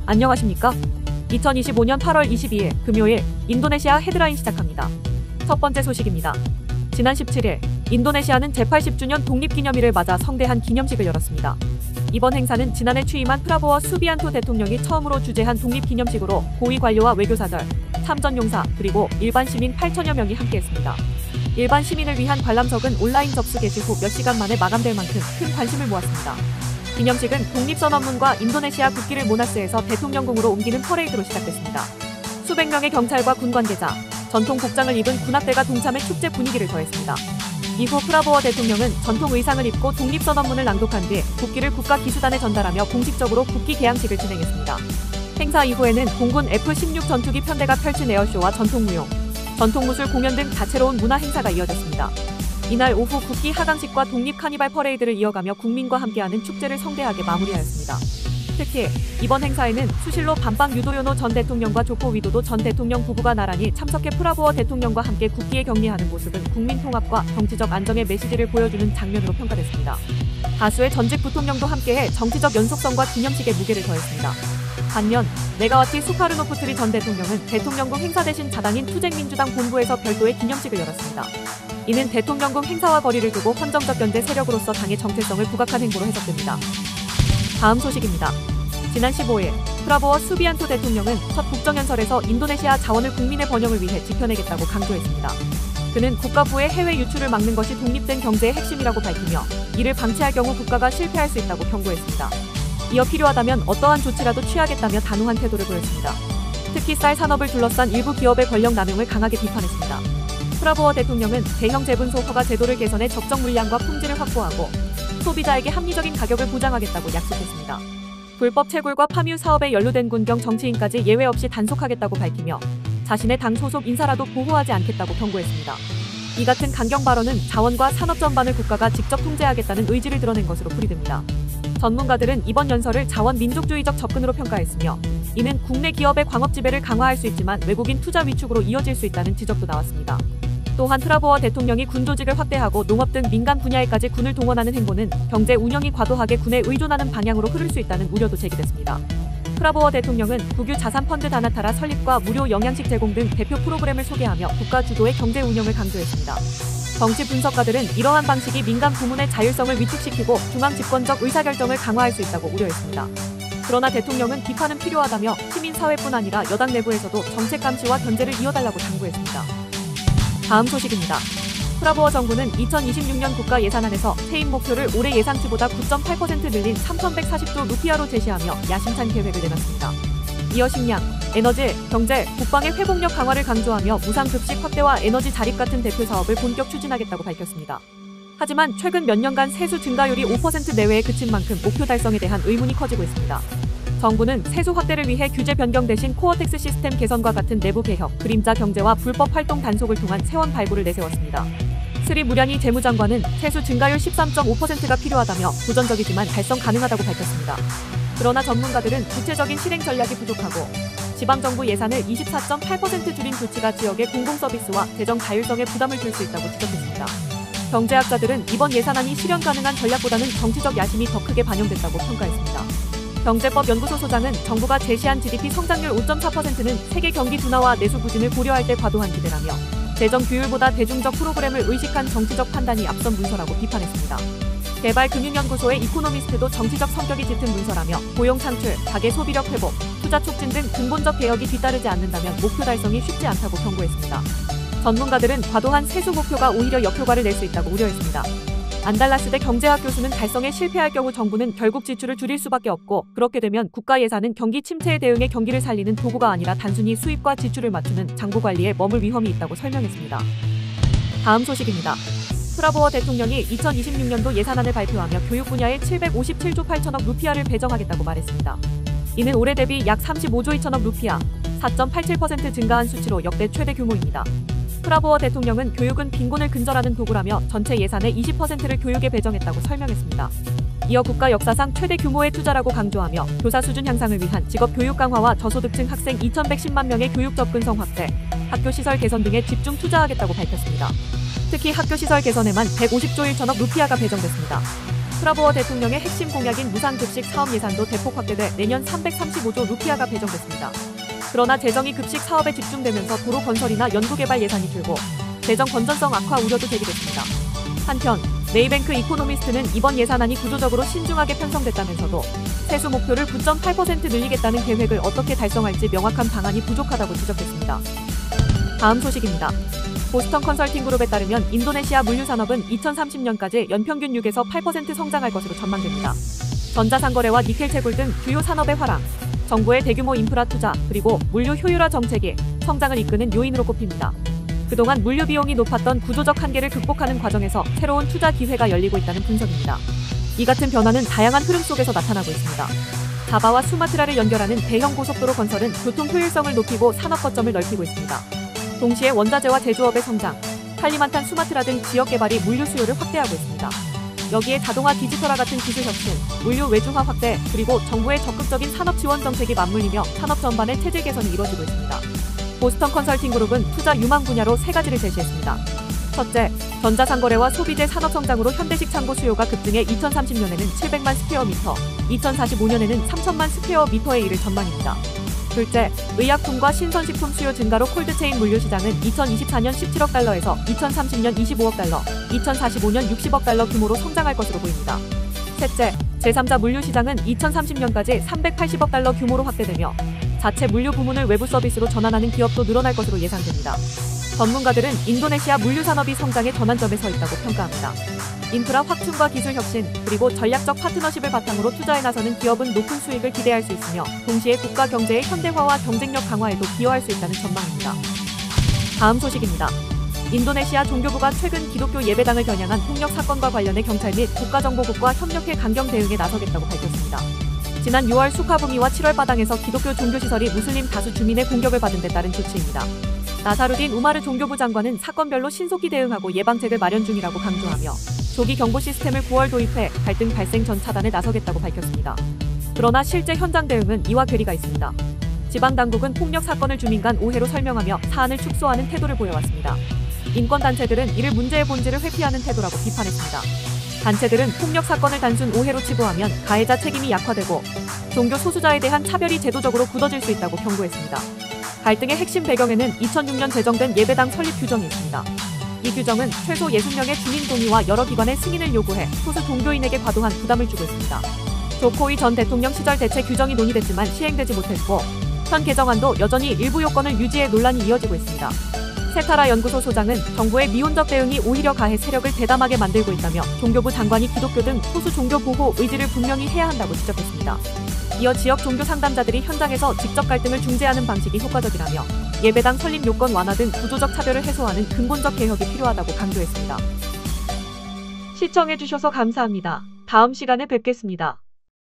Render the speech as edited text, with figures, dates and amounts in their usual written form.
안녕하십니까? 2025년 8월 22일 금요일 인도네시아 헤드라인 시작합니다. 첫 번째 소식입니다. 지난 17일 인도네시아는 제80주년 독립기념일을 맞아 성대한 기념식을 열었습니다. 이번 행사는 지난해 취임한 프라보워 수비안토 대통령이 처음으로 주재한 독립기념식으로 고위 관료와 외교사들, 참전용사, 그리고 일반 시민 8천여 명이 함께했습니다. 일반 시민을 위한 관람석은 온라인 접수 개시 후 몇 시간 만에 마감될 만큼 큰 관심을 모았습니다. 기념식은 독립선언문과 인도네시아 국기를 모나스에서 대통령궁으로 옮기는 퍼레이드로 시작됐습니다. 수백 명의 경찰과 군 관계자, 전통 복장을 입은 군악대가 동참해 축제 분위기를 더했습니다. 이후 프라보워 대통령은 전통 의상을 입고 독립선언문을 낭독한 뒤 국기를 국가기수단에 전달하며 공식적으로 국기 개양식을 진행했습니다. 행사 이후에는 공군 F-16 전투기 편대가 펼친 에어쇼와 전통무용, 전통무술 공연 등 다채로운 문화 행사가 이어졌습니다. 이날 오후 국기 하강식과 독립 카니발 퍼레이드를 이어가며 국민과 함께하는 축제를 성대하게 마무리하였습니다. 특히 이번 행사에는 수실로 반방 유도요노 전 대통령과 조코 위도도 전 대통령 부부가 나란히 참석해 프라보워 대통령과 함께 국기에 격리하는 모습은 국민 통합과 정치적 안정의 메시지를 보여주는 장면으로 평가됐습니다. 다수의 전직 부통령도 함께해 정치적 연속성과 기념식에 무게를 더했습니다. 반면 메가와티 수카르노푸트리 전 대통령은 대통령궁 행사 대신 자당인 투쟁민주당 본부에서 별도의 기념식을 열었습니다. 이는 대통령궁 행사와 거리를 두고 헌정적 견제 세력으로서 당의 정체성을 부각한 행보로 해석됩니다. 다음 소식입니다. 지난 15일 프라보워 수비안토 대통령은 첫 국정연설에서 인도네시아 자원을 국민의 번영을 위해 지켜내겠다고 강조했습니다. 그는 국가부의 해외 유출을 막는 것이 독립된 경제의 핵심이라고 밝히며 이를 방치할 경우 국가가 실패할 수 있다고 경고했습니다. 이어 필요하다면 어떠한 조치라도 취하겠다며 단호한 태도를 보였습니다. 특히 쌀 산업을 둘러싼 일부 기업의 권력 남용을 강하게 비판했습니다. 프라보워 대통령은 대형 재분소 허가 제도를 개선해 적정 물량과 품질을 확보하고 소비자에게 합리적인 가격을 보장하겠다고 약속했습니다. 불법 채굴과 파묘 사업에 연루된 군경 정치인까지 예외 없이 단속하겠다고 밝히며 자신의 당 소속 인사라도 보호하지 않겠다고 경고했습니다. 이 같은 강경 발언은 자원과 산업 전반을 국가가 직접 통제하겠다는 의지를 드러낸 것으로 풀이됩니다. 전문가들은 이번 연설을 자원 민족주의적 접근으로 평가했으며 이는 국내 기업의 광업 지배를 강화할 수 있지만 외국인 투자 위축으로 이어질 수 있다는 지적도 나왔습니다. 또한 프라보워 대통령이 군 조직을 확대하고 농업 등 민간 분야에까지 군을 동원하는 행보는 경제 운영이 과도하게 군에 의존하는 방향으로 흐를 수 있다는 우려도 제기됐습니다. 프라보워 대통령은 국유 자산펀드 다나타라 설립과 무료 영양식 제공 등 대표 프로그램을 소개하며 국가 주도의 경제 운영을 강조했습니다. 정치 분석가들은 이러한 방식이 민간 부문의 자율성을 위축시키고 중앙 집권적 의사결정을 강화할 수 있다고 우려했습니다. 그러나 대통령은 비판은 필요하다며 시민사회뿐 아니라 여당 내부에서도 정책 감시와 견제를 이어달라고 당부했습니다. 다음 소식입니다. 프라보워 정부는 2026년 국가 예산안에서 세입 목표를 올해 예상치보다 9.8% 늘린 3,140조 루피아로 제시하며 야심찬 계획을 내놨습니다. 이어 식량, 에너지, 경제, 국방의 회복력 강화를 강조하며 무상급식 확대와 에너지 자립 같은 대표 사업을 본격 추진하겠다고 밝혔습니다. 하지만 최근 몇 년간 세수 증가율이 5% 내외에 그친 만큼 목표 달성에 대한 의문이 커지고 있습니다. 정부는 세수 확대를 위해 규제 변경 대신 코어텍스 시스템 개선과 같은 내부 개혁, 그림자 경제와 불법 활동 단속을 통한 세원 발굴을 내세웠습니다. 스리 무량이 재무장관은 세수 증가율 13.5%가 필요하다며 도전적이지만 달성 가능하다고 밝혔습니다. 그러나 전문가들은 구체적인 실행 전략이 부족하고 지방정부 예산을 24.8% 줄인 조치가 지역의 공공서비스와 재정 자율성에 부담을 줄 수 있다고 지적했습니다. 경제학자들은 이번 예산안이 실현 가능한 전략보다는 정치적 야심이 더 크게 반영됐다고 평가했습니다. 경제법연구소 소장은 정부가 제시한 GDP 성장률 5.4%는 세계 경기 둔화와 내수 부진을 고려할 때 과도한 기대라며 재정 규율보다 대중적 프로그램을 의식한 정치적 판단이 앞선 문서라고 비판했습니다. 개발금융연구소의 이코노미스트도 정치적 성격이 짙은 문서라며 고용 창출, 가계 소비력 회복, 투자 촉진 등 근본적 개혁이 뒤따르지 않는다면 목표 달성이 쉽지 않다고 경고했습니다. 전문가들은 과도한 세수 목표가 오히려 역효과를 낼 수 있다고 우려했습니다. 안달라스대 경제학 교수는 달성에 실패할 경우 정부는 결국 지출을 줄일 수밖에 없고 그렇게 되면 국가 예산은 경기 침체에 대응해 경기를 살리는 도구가 아니라 단순히 수입과 지출을 맞추는 장부 관리에 머물 위험이 있다고 설명했습니다. 다음 소식입니다. 프라보워 대통령이 2026년도 예산안을 발표하며 교육 분야에 757조 8천억 루피아를 배정하겠다고 말했습니다. 이는 올해 대비 약 35조 2천억 루피아, 4.87% 증가한 수치로 역대 최대 규모입니다. 프라보워 대통령은 교육은 빈곤을 근절하는 도구라며 전체 예산의 20%를 교육에 배정했다고 설명했습니다. 이어 국가 역사상 최대 규모의 투자라고 강조하며 교사 수준 향상을 위한 직업 교육 강화와 저소득층 학생 2,110만 명의 교육 접근성 확대, 학교 시설 개선 등에 집중 투자하겠다고 밝혔습니다. 특히 학교 시설 개선에만 150조 1천억 루피아가 배정됐습니다. 프라보어 대통령의 핵심 공약인 무상급식 사업 예산도 대폭 확대돼 내년 335조 루피아가 배정됐습니다. 그러나 재정이 급식 사업에 집중되면서 도로 건설이나 연구개발 예산이 줄고 재정 건전성 악화 우려도 제기됐습니다. 한편 네이뱅크 이코노미스트는 이번 예산안이 구조적으로 신중하게 편성됐다면서도 세수 목표를 9.8% 늘리겠다는 계획을 어떻게 달성할지 명확한 방안이 부족하다고 지적했습니다. 다음 소식입니다. 보스턴 컨설팅 그룹에 따르면 인도네시아 물류 산업은 2030년까지 연평균 6에서 8% 성장할 것으로 전망됩니다. 전자상거래와 니켈 채굴 등 주요 산업의 활황, 정부의 대규모 인프라 투자, 그리고 물류 효율화 정책이 성장을 이끄는 요인으로 꼽힙니다. 그동안 물류 비용이 높았던 구조적 한계를 극복하는 과정에서 새로운 투자 기회가 열리고 있다는 분석입니다. 이 같은 변화는 다양한 흐름 속에서 나타나고 있습니다. 자바와 수마트라를 연결하는 대형 고속도로 건설은 교통 효율성을 높이고 산업 거점을 넓히고 있습니다. 동시에 원자재와 제조업의 성장, 칼리만탄 수마트라 등 지역 개발이 물류 수요를 확대하고 있습니다. 여기에 자동화 디지털화 같은 기술 혁신, 물류 외주화 확대, 그리고 정부의 적극적인 산업 지원 정책이 맞물리며 산업 전반의 체질 개선이 이뤄지고 있습니다. 보스턴 컨설팅 그룹은 투자 유망 분야로 세 가지를 제시했습니다. 첫째, 전자상거래와 소비재 산업 성장으로 현대식 창고 수요가 급증해 2030년에는 700만 스퀘어미터, 2045년에는 3천만 스퀘어미터에 이를 전망입니다. 둘째, 의약품과 신선식품 수요 증가로 콜드체인 물류 시장은 2024년 17억 달러에서 2030년 25억 달러, 2045년 60억 달러 규모로 성장할 것으로 보입니다. 셋째, 제3자 물류 시장은 2030년까지 380억 달러 규모로 확대되며 자체 물류 부문을 외부 서비스로 전환하는 기업도 늘어날 것으로 예상됩니다. 전문가들은 인도네시아 물류 산업이 성장의 전환점에 서 있다고 평가합니다. 인프라 확충과 기술 혁신, 그리고 전략적 파트너십을 바탕으로 투자에 나서는 기업은 높은 수익을 기대할 수 있으며 동시에 국가 경제의 현대화와 경쟁력 강화에도 기여할 수 있다는 전망입니다. 다음 소식입니다. 인도네시아 종교부가 최근 기독교 예배당을 겨냥한 폭력 사건과 관련해 경찰 및 국가정보국과 협력해 강경 대응에 나서겠다고 밝혔습니다. 지난 6월 수카부미와 7월 바당에서 기독교 종교시설이 무슬림 다수 주민의 공격을 받은 데 따른 조치입니다. 나사루딘 우마르 종교부 장관은 사건별로 신속히 대응하고 예방책을 마련 중이라고 강조하며 조기 경보 시스템을 9월 도입해 갈등 발생 전 차단에 나서겠다고 밝혔습니다. 그러나 실제 현장 대응은 이와 괴리가 있습니다. 지방당국은 폭력 사건을 주민 간 오해로 설명하며 사안을 축소하는 태도를 보여왔습니다. 인권단체들은 이를 문제의 본질을 회피하는 태도라고 비판했습니다. 단체들은 폭력 사건을 단순 오해로 치부하면 가해자 책임이 약화되고 종교 소수자에 대한 차별이 제도적으로 굳어질 수 있다고 경고했습니다. 갈등의 핵심 배경에는 2006년 제정된 예배당 설립 규정이 있습니다. 이 규정은 최소 60명의 주민 동의와 여러 기관의 승인을 요구해 소수 종교인에게 과도한 부담을 주고 있습니다. 조코위 전 대통령 시절 대체 규정이 논의됐지만 시행되지 못했고 현 개정안도 여전히 일부 요건을 유지해 논란이 이어지고 있습니다. 세타라 연구소 소장은 정부의 미온적 대응이 오히려 가해 세력을 대담하게 만들고 있다며 종교부 장관이 기독교 등 소수 종교 보호 의지를 분명히 해야 한다고 지적했습니다. 이어 지역 종교 상담자들이 현장에서 직접 갈등을 중재하는 방식이 효과적이라며 예배당 설립 요건 완화 등 구조적 차별을 해소하는 근본적 개혁이 필요하다고 강조했습니다. 시청해주셔서 감사합니다. 다음 시간에 뵙겠습니다.